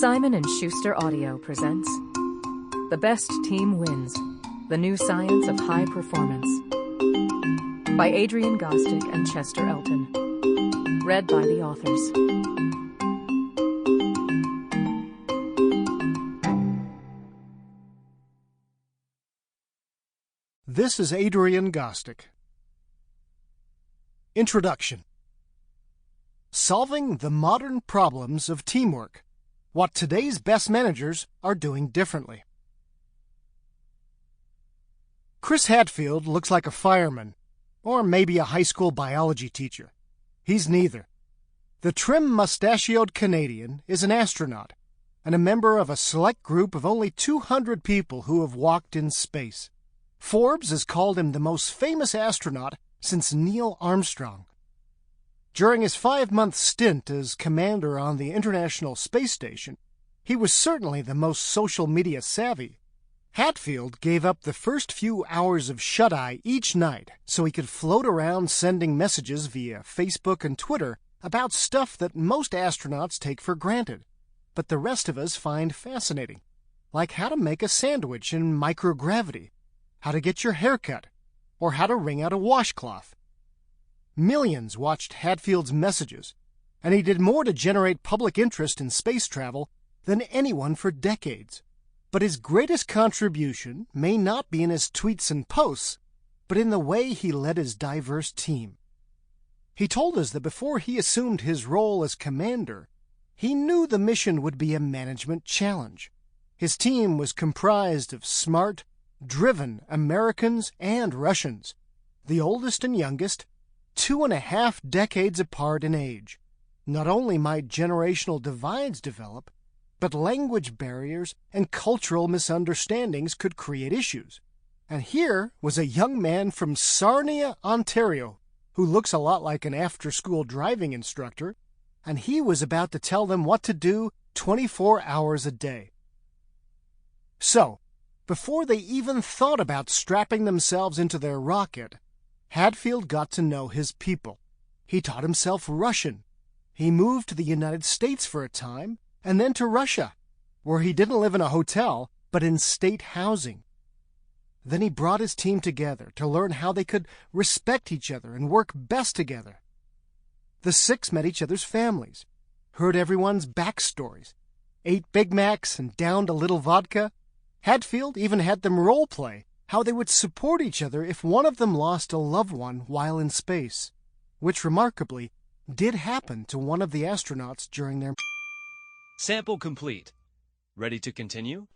Simon & Schuster Audio presents The Best Team Wins, The New Science of High Performance by Adrian Gostick and Chester Elton. Read by the authors. This is Adrian Gostick. Introduction. Solving the modern problems of teamwork. What today's best managers are doing differently. Chris Hadfield looks like a fireman, or maybe a high school biology teacher. He's neither. The trim mustachioed Canadian is an astronaut, and a member of a select group of only 200 people who have walked in space. Forbes has called him the most famous astronaut since Neil Armstrong. During his 5-month stint as commander on the International Space Station, he was certainly the most social media savvy. Hadfield gave up the first few hours of shut-eye each night so he could float around sending messages via Facebook and Twitter about stuff that most astronauts take for granted, but the rest of us find fascinating, like how to make a sandwich in microgravity, how to get your hair cut, or how to wring out a washcloth. Millions watched Hadfield's messages, and he did more to generate public interest in space travel than anyone for decades. But his greatest contribution may not be in his tweets and posts, but in the way he led his diverse team. He told us that before he assumed his role as commander, he knew the mission would be a management challenge. His team was comprised of smart, driven Americans and Russians, the oldest and youngest, 2.5 decades apart in age. Not only might generational divides develop, but language barriers and cultural misunderstandings could create issues. And here was a young man from Sarnia, Ontario, who looks a lot like an after-school driving instructor, and he was about to tell them what to do 24 hours a day. So, before they even thought about strapping themselves into their rocket, Hadfield got to know his people. He taught himself Russian. He moved to the United States for a time, and then to Russia, where he didn't live in a hotel, but in state housing. Then he brought his team together to learn how they could respect each other and work best together. The 6 met each other's families, heard everyone's backstories, ate Big Macs and downed a little vodka. Hadfield even had them role-play how they would support each other if one of them lost a loved one while in space, which remarkably did happen to one of the astronauts during their... Sample complete. Ready to continue?